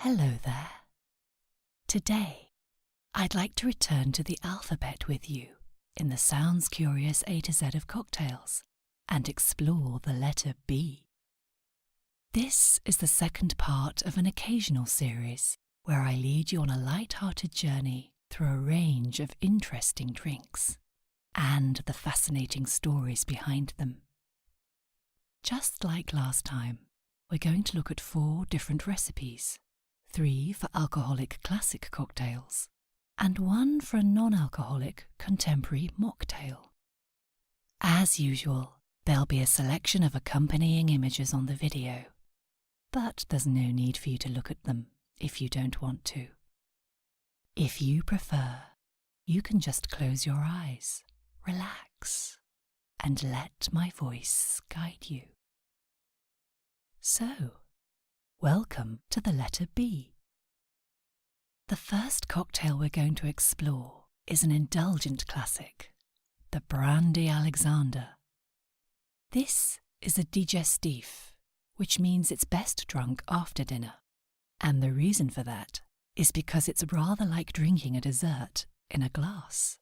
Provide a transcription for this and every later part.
Hello there. Today, I'd like to return to the alphabet with you in the Sounds Curious A to Z of cocktails and explore the letter B. This is the second part of an occasional series where I lead you on a light-hearted journey through a range of interesting drinks and the fascinating stories behind them. Just like last time, we're going to look at 4 different recipes, 3 for alcoholic classic cocktails, and 1 for a non-alcoholic contemporary mocktail. As usual, there'll be a selection of accompanying images on the video, but there's no need for you to look at them if you don't want to. If you prefer, you can just close your eyes, relax, and let my voice guide you. So, welcome to the letter B. The first cocktail we're going to explore is an indulgent classic, the Brandy Alexander. This is a digestif, which means it's best drunk after dinner, and the reason for that is because it's rather like drinking a dessert in a glass.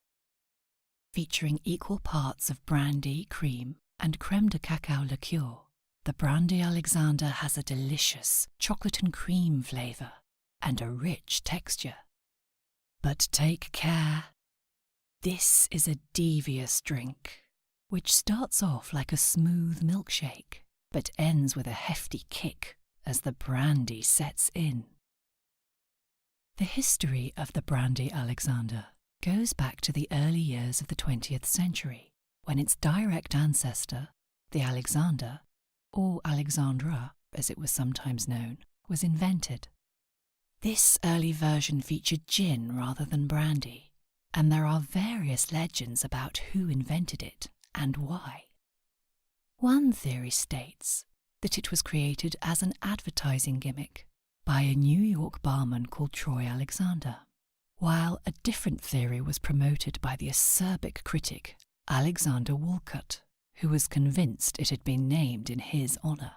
Featuring equal parts of brandy, cream, and creme de cacao liqueur, the Brandy Alexander has a delicious chocolate and cream flavour and a rich texture. But take care. This is a devious drink, which starts off like a smooth milkshake, but ends with a hefty kick as the brandy sets in. The history of the Brandy Alexander goes back to the early years of the 20th century, when its direct ancestor, the Alexander, or Alexandra as it was sometimes known, was invented. This early version featured gin rather than brandy, and there are various legends about who invented it and why. One theory states that it was created as an advertising gimmick by a New York barman called Troy Alexander, while a different theory was promoted by the acerbic critic Alexander Walcott, who was convinced it had been named in his honour.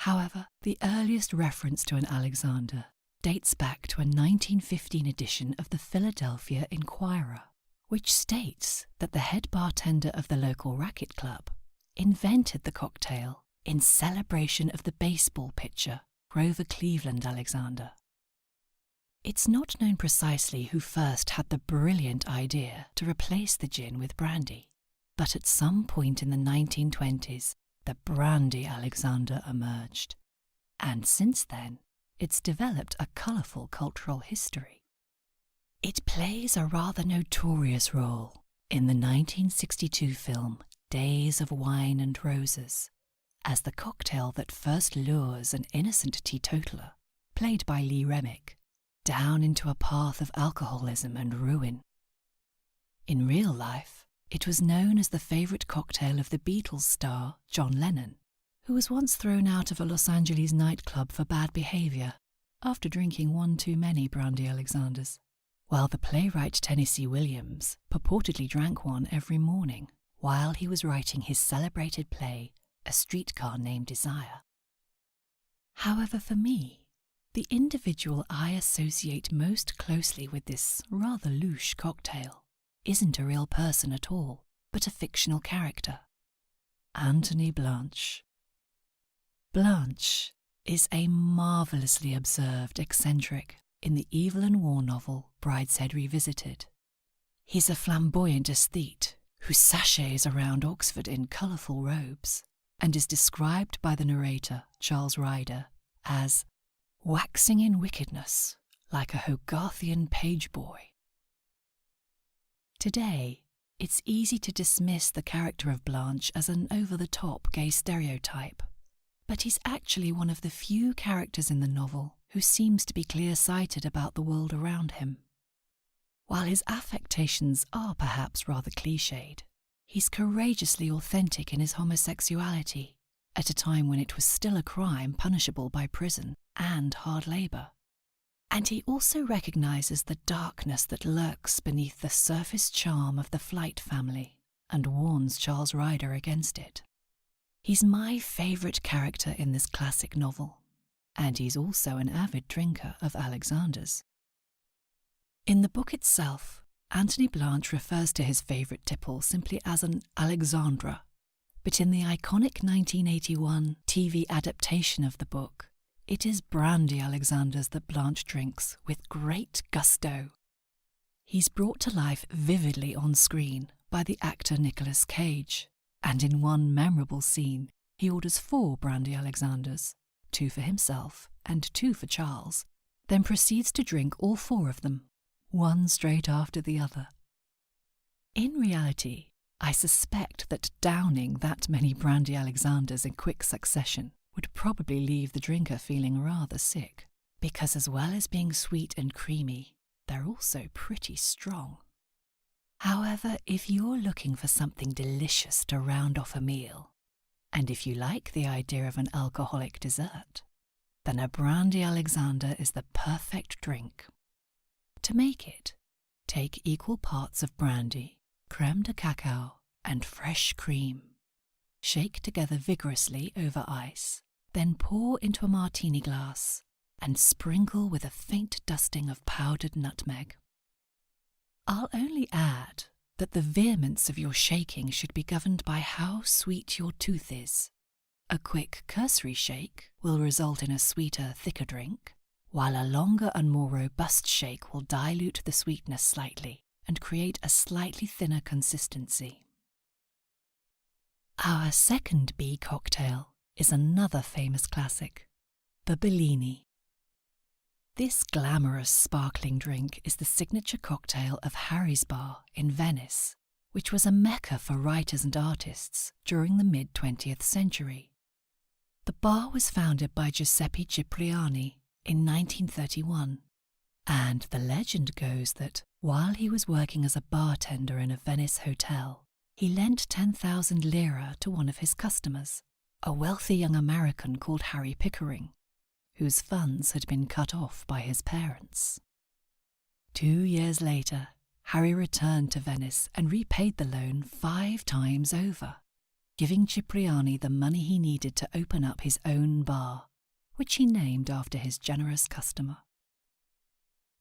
However, the earliest reference to an Alexander dates back to a 1915 edition of the Philadelphia Inquirer, which states that the head bartender of the local racket club invented the cocktail in celebration of the baseball pitcher Grover Cleveland Alexander. It's not known precisely who first had the brilliant idea to replace the gin with brandy, but at some point in the 1920s, the Brandy Alexander emerged, and since then, it's developed a colourful cultural history. It plays a rather notorious role in the 1962 film Days of Wine and Roses, as the cocktail that first lures an innocent teetotaler, played by Lee Remick, down into a path of alcoholism and ruin. In real life, it was known as the favourite cocktail of the Beatles star John Lennon, who was once thrown out of a Los Angeles nightclub for bad behaviour after drinking 1 too many Brandy Alexanders, while the playwright Tennessee Williams purportedly drank one every morning while he was writing his celebrated play A Streetcar Named Desire. However, for me, the individual I associate most closely with this rather louche cocktail isn't a real person at all, but a fictional character, Anthony Blanche. Blanche is a marvellously observed eccentric in the Evelyn Waugh novel Brideshead Revisited. He's a flamboyant aesthete who sashays around Oxford in colourful robes and is described by the narrator, Charles Ryder, as waxing in wickedness like a Hogarthian page boy. Today, it's easy to dismiss the character of Blanche as an over-the-top gay stereotype, but he's actually one of the few characters in the novel who seems to be clear-sighted about the world around him. While his affectations are perhaps rather cliched, he's courageously authentic in his homosexuality, at a time when it was still a crime punishable by prison and hard labour. And he also recognises the darkness that lurks beneath the surface charm of the Flight family and warns Charles Ryder against it. He's my favourite character in this classic novel, and he's also an avid drinker of Alexander's. In the book itself, Anthony Blanche refers to his favourite tipple simply as an Alexandra, but in the iconic 1981 TV adaptation of the book, it is Brandy Alexander's that Blanche drinks with great gusto. He's brought to life vividly on screen by the actor Nicolas Cage, and in one memorable scene, he orders 4 Brandy Alexanders, 2 for himself and 2 for Charles, then proceeds to drink all 4 of them, one straight after the other. In reality, I suspect that downing that many Brandy Alexanders in quick succession would probably leave the drinker feeling rather sick, because as well as being sweet and creamy, they're also pretty strong. However, if you're looking for something delicious to round off a meal, and if you like the idea of an alcoholic dessert, then a Brandy Alexander is the perfect drink. To make it, take equal parts of brandy, crème de cacao, and fresh cream. Shake together vigorously over ice, then pour into a martini glass and sprinkle with a faint dusting of powdered nutmeg. I'll only add that the vehemence of your shaking should be governed by how sweet your tooth is. A quick cursory shake will result in a sweeter, thicker drink, while a longer and more robust shake will dilute the sweetness slightly and create a slightly thinner consistency. Our second B cocktail is another famous classic, the Bellini. This glamorous sparkling drink is the signature cocktail of Harry's Bar in Venice, which was a mecca for writers and artists during the mid-20th century. The bar was founded by Giuseppe Cipriani in 1931, and the legend goes that while he was working as a bartender in a Venice hotel, he lent 10,000 lire to one of his customers, a wealthy young American called Harry Pickering, whose funds had been cut off by his parents. 2 years later, Harry returned to Venice and repaid the loan 5 times over, giving Cipriani the money he needed to open up his own bar, which he named after his generous customer.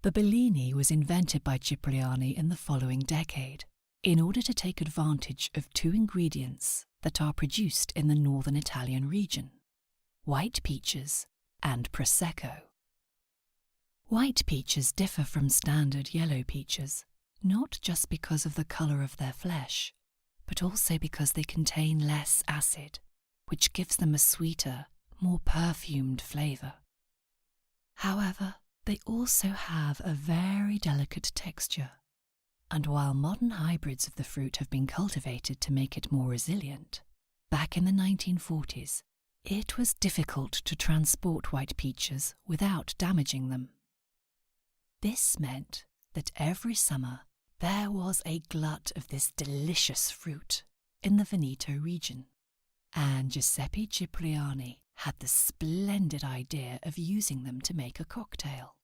The Bellini was invented by Cipriani in the following decade in order to take advantage of 2 ingredients that are produced in the northern Italian region: white peaches and Prosecco. White peaches differ from standard yellow peaches, not just because of the colour of their flesh, but also because they contain less acid, which gives them a sweeter, more perfumed flavour. However, they also have a very delicate texture, and while modern hybrids of the fruit have been cultivated to make it more resilient, back in the 1940s, it was difficult to transport white peaches without damaging them. This meant that every summer there was a glut of this delicious fruit in the Veneto region, and Giuseppe Cipriani had the splendid idea of using them to make a cocktail.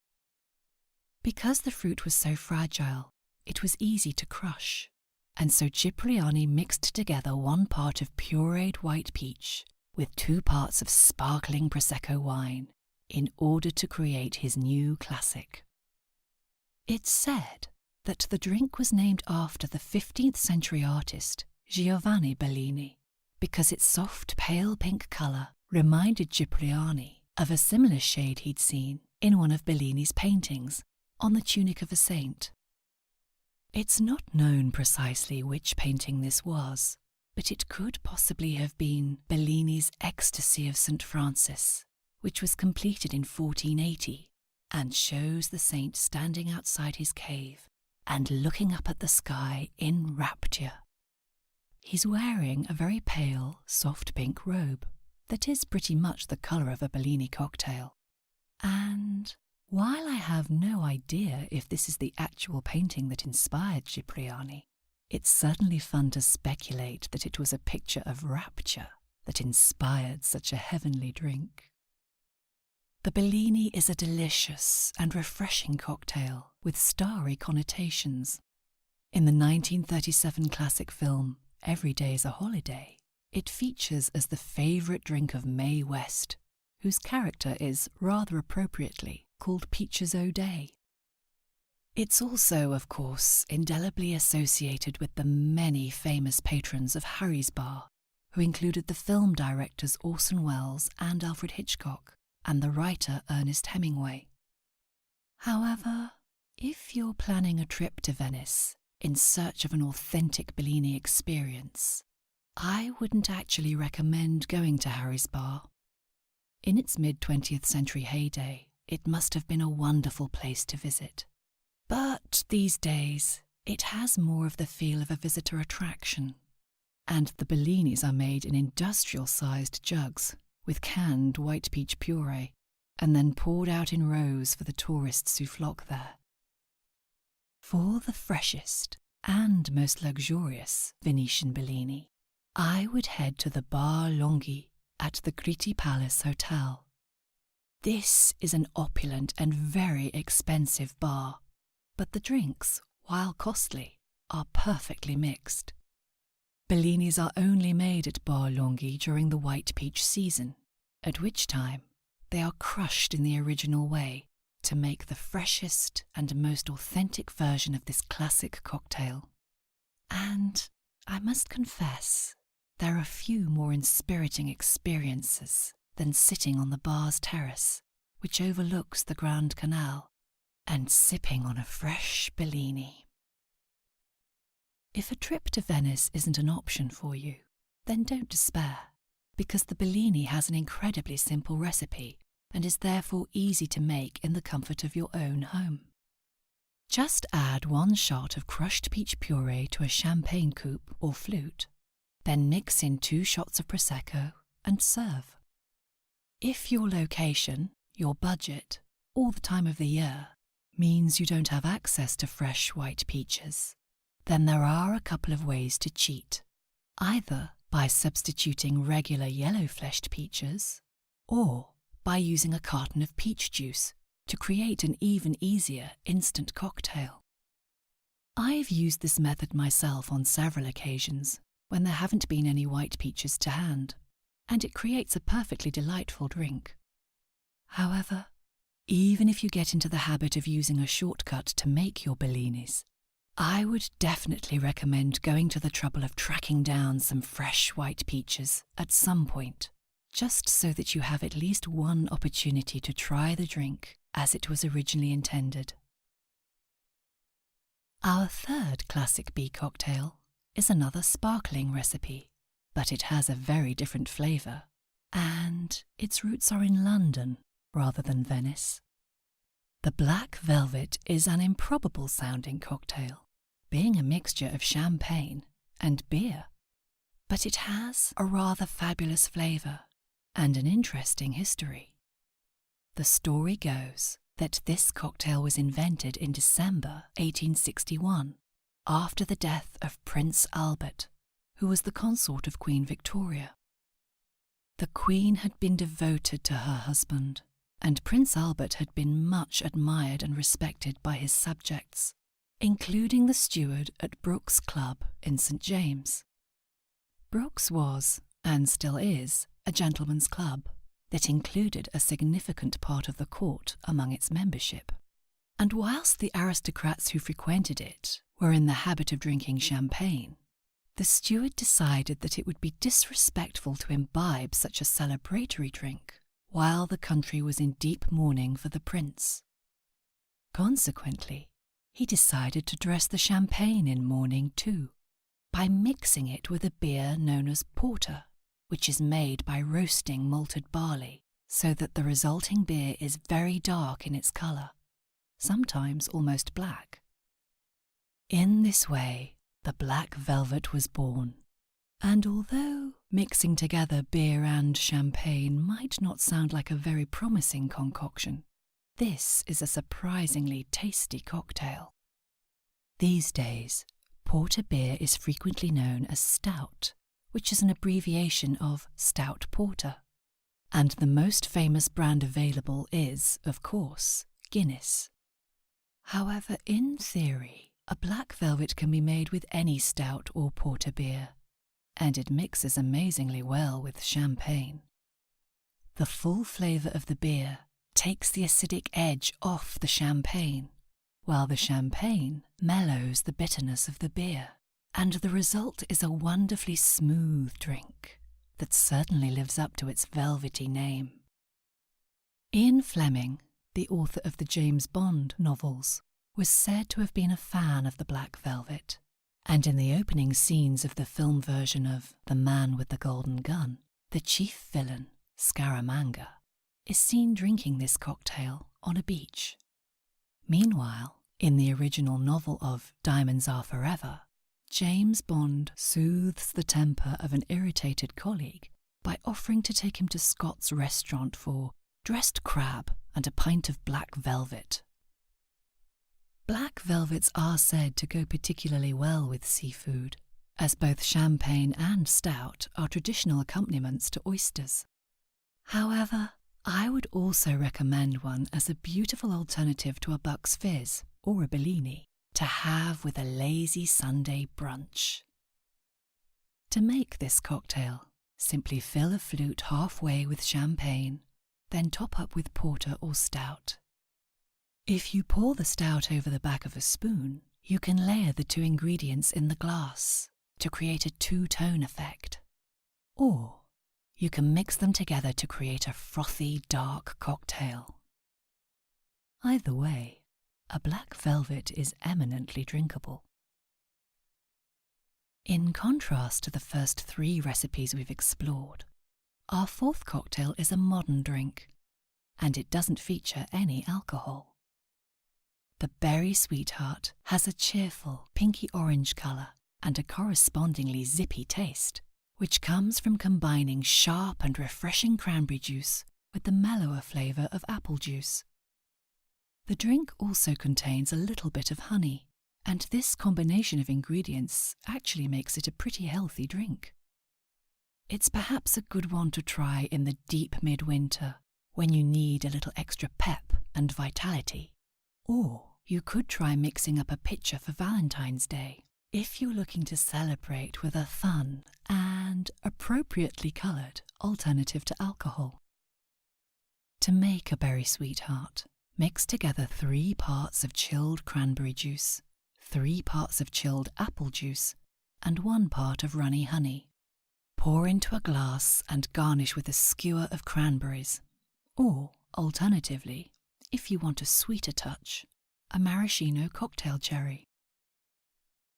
Because the fruit was so fragile, it was easy to crush, and so Cipriani mixed together 1 part of pureed white peach with 2 parts of sparkling Prosecco wine in order to create his new classic. It's said that the drink was named after the 15th century artist Giovanni Bellini because its soft pale pink colour reminded Cipriani of a similar shade he'd seen in one of Bellini's paintings on the tunic of a saint. It's not known precisely which painting this was, but it could possibly have been Bellini's Ecstasy of St. Francis, which was completed in 1480 and shows the saint standing outside his cave and looking up at the sky in rapture. He's wearing a very pale, soft pink robe that is pretty much the colour of a Bellini cocktail. And while I have no idea if this is the actual painting that inspired Cipriani, it's certainly fun to speculate that it was a picture of rapture that inspired such a heavenly drink. The Bellini is a delicious and refreshing cocktail with starry connotations. In the 1937 classic film Every Day's a Holiday, it features as the favourite drink of Mae West, whose character is, rather appropriately, called Peach's O'Day. It's also, of course, indelibly associated with the many famous patrons of Harry's Bar, who included the film directors Orson Welles and Alfred Hitchcock, and the writer Ernest Hemingway. However, if you're planning a trip to Venice in search of an authentic Bellini experience, I wouldn't actually recommend going to Harry's Bar. In its mid-20th century heyday, it must have been a wonderful place to visit. But these days, it has more of the feel of a visitor attraction, and the Bellinis are made in industrial-sized jugs with canned white peach puree, and then poured out in rows for the tourists who flock there. For the freshest and most luxurious Venetian Bellini, I would head to the Bar Longhi at the Gritti Palace Hotel. This is an opulent and very expensive bar, but the drinks, while costly, are perfectly mixed. Bellinis are only made at Bar Longhi during the white peach season, at which time they are crushed in the original way to make the freshest and most authentic version of this classic cocktail. And I must confess, there are few more inspiriting experiences than sitting on the bar's terrace, which overlooks the Grand Canal, and sipping on a fresh Bellini. If a trip to Venice isn't an option for you, then don't despair, because the Bellini has an incredibly simple recipe and is therefore easy to make in the comfort of your own home. Just add 1 shot of crushed peach puree to a champagne coupe or flute, then mix in 2 shots of Prosecco and serve. If your location, your budget, or the time of the year means you don't have access to fresh white peaches, then there are a couple of ways to cheat, either by substituting regular yellow-fleshed peaches, or by using a carton of peach juice to create an even easier instant cocktail. I've used this method myself on several occasions when there haven't been any white peaches to hand, and it creates a perfectly delightful drink. However, even if you get into the habit of using a shortcut to make your Bellinis, I would definitely recommend going to the trouble of tracking down some fresh white peaches at some point, just so that you have at least one opportunity to try the drink as it was originally intended. Our third classic bee cocktail is another sparkling recipe, but it has a very different flavour, and its roots are in London rather than Venice. The Black Velvet is an improbable-sounding cocktail, being a mixture of champagne and beer, but it has a rather fabulous flavour and an interesting history. The story goes that this cocktail was invented in December 1861, after the death of Prince Albert, who was the consort of Queen Victoria. The Queen had been devoted to her husband, and Prince Albert had been much admired and respected by his subjects, including the steward at Brooks Club in St. James. Brooks was, and still is, a gentleman's club that included a significant part of the court among its membership. And whilst the aristocrats who frequented it were in the habit of drinking champagne, the steward decided that it would be disrespectful to imbibe such a celebratory drink while the country was in deep mourning for the prince. Consequently, he decided to dress the champagne in mourning too, by mixing it with a beer known as porter, which is made by roasting malted barley so that the resulting beer is very dark in its colour, sometimes almost black. In this way, the Black Velvet was born, and although mixing together beer and champagne might not sound like a very promising concoction, this is a surprisingly tasty cocktail. These days, porter beer is frequently known as stout, which is an abbreviation of stout porter, and the most famous brand available is, of course, Guinness. However, in theory, a Black Velvet can be made with any stout or porter beer, and it mixes amazingly well with champagne. The full flavour of the beer takes the acidic edge off the champagne, while the champagne mellows the bitterness of the beer, and the result is a wonderfully smooth drink that certainly lives up to its velvety name. Ian Fleming, the author of the James Bond novels, was said to have been a fan of the black velvet, and in the opening scenes of the film version of The Man with the Golden Gun, the chief villain, Scaramanga, is seen drinking this cocktail on a beach. Meanwhile, in the original novel of Diamonds Are Forever, James Bond soothes the temper of an irritated colleague by offering to take him to Scott's restaurant for dressed crab and a pint of black velvet. Black velvets are said to go particularly well with seafood, as both champagne and stout are traditional accompaniments to oysters. However, I would also recommend one as a beautiful alternative to a Buck's Fizz or a Bellini to have with a lazy Sunday brunch. To make this cocktail, simply fill a flute halfway with champagne, then top up with porter or stout. If you pour the stout over the back of a spoon, you can layer the two ingredients in the glass to create a two-tone effect. Or you can mix them together to create a frothy, dark cocktail. Either way, a black velvet is eminently drinkable. In contrast to the first three recipes we've explored, our fourth cocktail is a modern drink, and it doesn't feature any alcohol. The Berry Sweetheart has a cheerful pinky orange colour and a correspondingly zippy taste, which comes from combining sharp and refreshing cranberry juice with the mellower flavour of apple juice. The drink also contains a little bit of honey, and this combination of ingredients actually makes it a pretty healthy drink. It's perhaps a good one to try in the deep midwinter when you need a little extra pep and vitality. Or you could try mixing up a pitcher for Valentine's Day if you're looking to celebrate with a fun and appropriately coloured alternative to alcohol. To make a Berry Sweetheart, mix together 3 parts of chilled cranberry juice, 3 parts of chilled apple juice, and 1 part of runny honey. Pour into a glass and garnish with a skewer of cranberries, or, alternatively, if you want a sweeter touch, a maraschino cocktail cherry.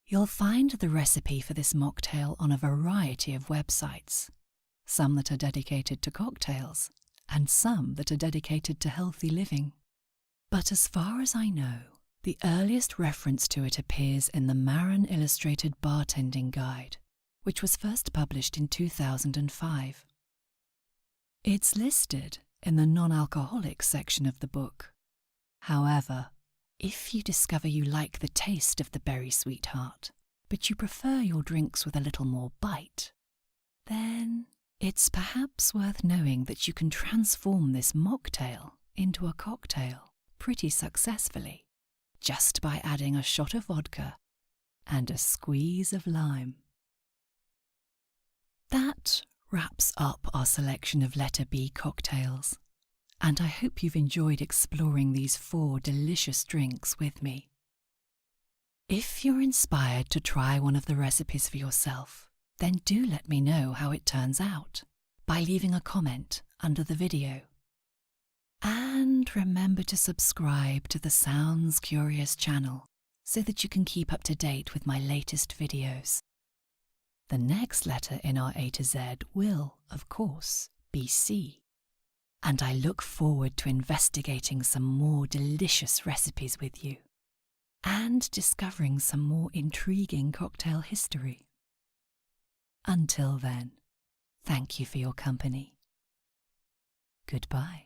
You'll find the recipe for this mocktail on a variety of websites, some that are dedicated to cocktails, and some that are dedicated to healthy living. But as far as I know, the earliest reference to it appears in the Marin Illustrated Bartending Guide, which was first published in 2005. It's listed in the non-alcoholic section of the book. However, if you discover you like the taste of the Berry Sweetheart, but you prefer your drinks with a little more bite, then it's perhaps worth knowing that you can transform this mocktail into a cocktail pretty successfully, just by adding a shot of vodka and a squeeze of lime. That wraps up our selection of letter B cocktails, and I hope you've enjoyed exploring these 4 delicious drinks with me. If you're inspired to try one of the recipes for yourself, then do let me know how it turns out by leaving a comment under the video. And remember to subscribe to the Sounds Curious channel so that you can keep up to date with my latest videos. The next letter in our A to Z will, of course, be C. And I look forward to investigating some more delicious recipes with you and discovering some more intriguing cocktail history. Until then, thank you for your company. Goodbye.